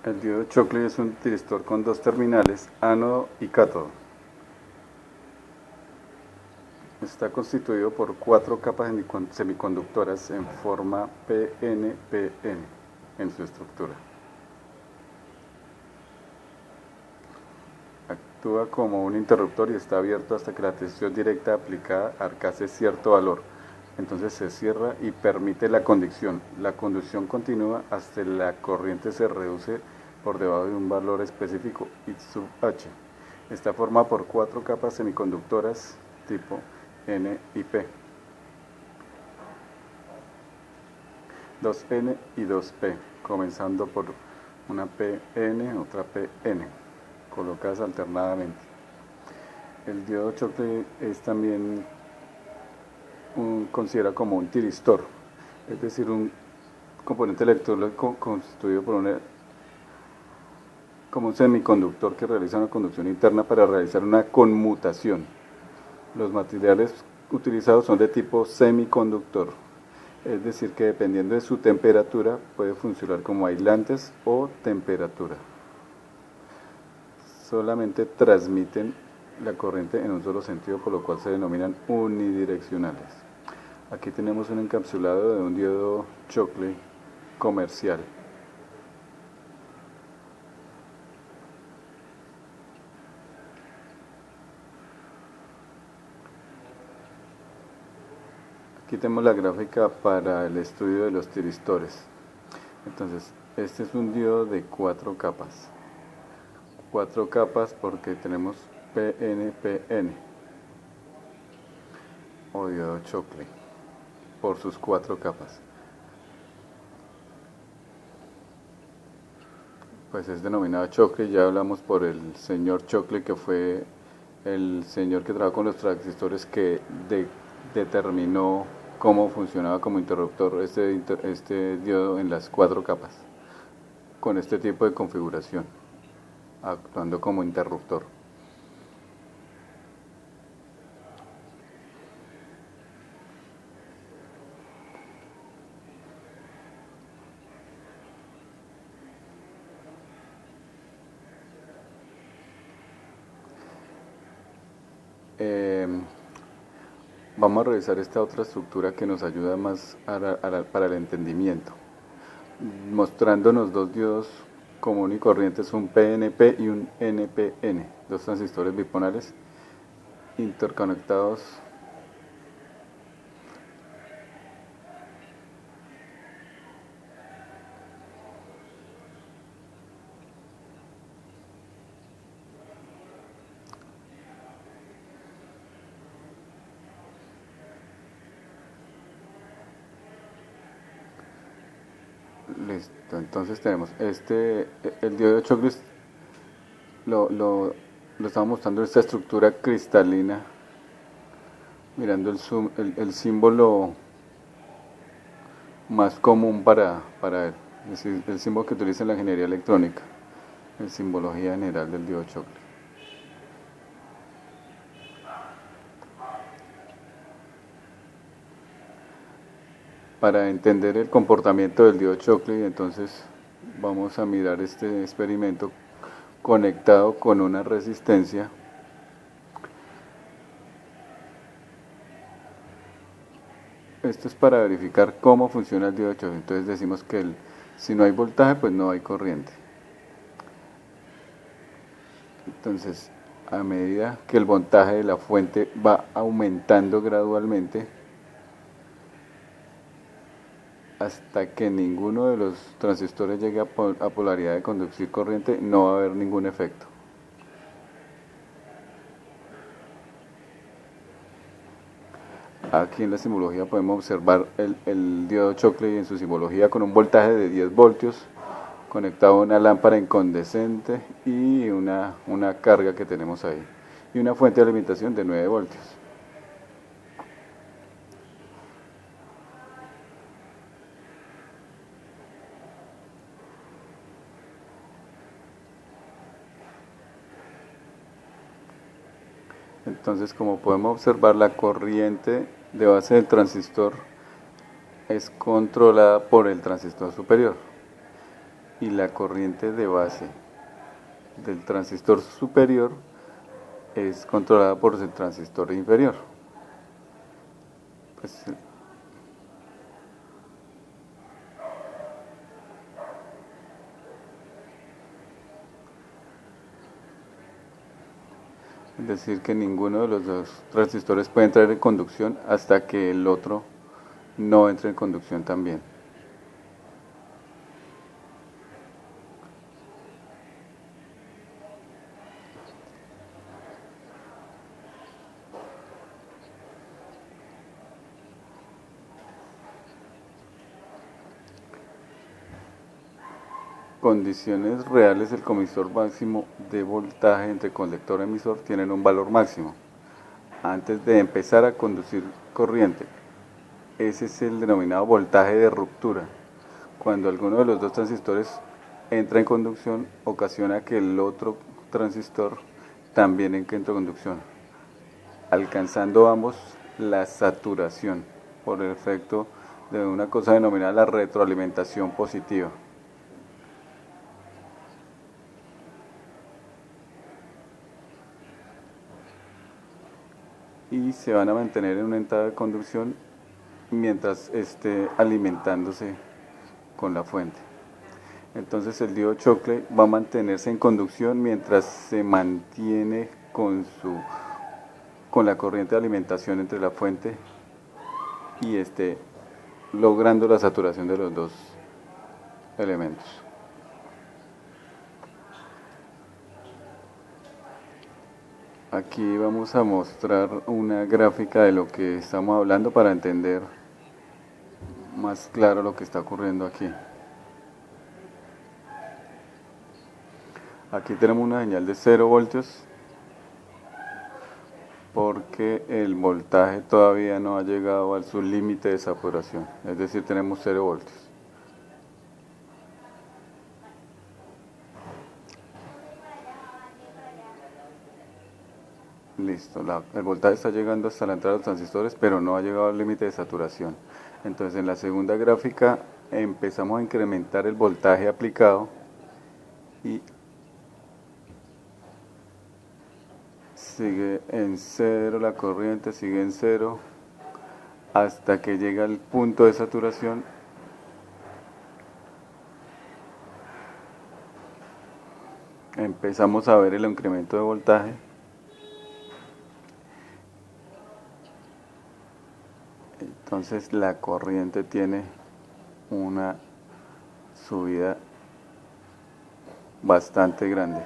El diodo Chockley es un tiristor con dos terminales, ánodo y cátodo. Está constituido por cuatro capas semiconductoras en forma PN-PN en su estructura. Actúa como un interruptor y está abierto hasta que la tensión directa aplicada alcance cierto valor. Entonces se cierra y permite la conducción. La conducción continúa hasta que la corriente se reduce por debajo de un valor específico I sub H. Está formada por cuatro capas semiconductoras tipo N y P. 2N y 2P, comenzando por una PN, otra PN, colocadas alternadamente. El diodo Chockley es también considera como un tiristor, es decir, un componente electrónico constituido por como un semiconductor que realiza una conducción interna para realizar una conmutación. Los materiales utilizados son de tipo semiconductor, es decir, que dependiendo de su temperatura puede funcionar como aislantes o temperatura. Solamente transmiten la corriente en un solo sentido, por lo cual se denominan unidireccionales. Aquí tenemos un encapsulado de un diodo Chockley comercial. Aquí tenemos la gráfica para el estudio de los tiristores. Entonces, este es un diodo de cuatro capas. Cuatro capas porque tenemos PNPN o diodo Chockley por sus cuatro capas. Pues es denominado Chockley, ya hablamos por el señor Chockley, que fue el señor que trabajó con los transistores que determinó cómo funcionaba como interruptor este diodo en las cuatro capas, con este tipo de configuración, actuando como interruptor. Vamos a revisar esta otra estructura que nos ayuda más para el entendimiento, mostrándonos dos diodos común y corrientes, un PNP y un NPN, dos transistores bipolares interconectados Listo, entonces tenemos el diodo Chockley lo estamos mostrando en esta estructura cristalina, mirando el símbolo más común para él, es decir, el símbolo que utiliza en la ingeniería electrónica, en simbología general del diodo Chockley. Para entender el comportamiento del diodo Chockley, entonces vamos a mirar este experimento conectado con una resistencia Esto es para verificar cómo funciona el diodo Chockley. Entonces decimos que si no hay voltaje, pues no hay corriente. Entonces, a medida que el voltaje de la fuente va aumentando gradualmente, hasta que ninguno de los transistores llegue a polaridad de conducir corriente, no va a haber ningún efecto. Aquí en la simbología podemos observar el diodo Chockley en su simbología con un voltaje de 10 voltios conectado a una lámpara incandescente y una carga que tenemos ahí y una fuente de alimentación de 9 voltios. Entonces, como podemos observar, la corriente de base del transistor es controlada por el transistor superior. y la corriente de base del transistor superior es controlada por el transistor inferior. Pues, es decir, que ninguno de los dos transistores puede entrar en conducción hasta que el otro no entre en conducción también. Condiciones reales del comisor máximo de voltaje entre colector y emisor tienen un valor máximo antes de empezar a conducir corriente. Ese es el denominado voltaje de ruptura. Cuando alguno de los dos transistores entra en conducción, ocasiona que el otro transistor también entre en conducción, alcanzando ambos la saturación por el efecto de una cosa denominada la retroalimentación positiva. Y se van a mantener en un estado de conducción mientras esté alimentándose con la fuente. Entonces el diodo Schottky va a mantenerse en conducción mientras se mantiene con la corriente de alimentación entre la fuente y esté logrando la saturación de los dos elementos. Aquí vamos a mostrar una gráfica de lo que estamos hablando para entender más claro lo que está ocurriendo aquí. Aquí tenemos una señal de 0 voltios porque el voltaje todavía no ha llegado a su límite de saturación, es decir, tenemos 0 voltios. Listo, el voltaje está llegando hasta la entrada de los transistores, pero no ha llegado al límite de saturación. Entonces en la segunda gráfica empezamos a incrementar el voltaje aplicado y sigue en 0, la corriente sigue en 0 hasta que llega al punto de saturación. Empezamos a ver el incremento de voltaje. Entonces la corriente tiene una subida bastante grande.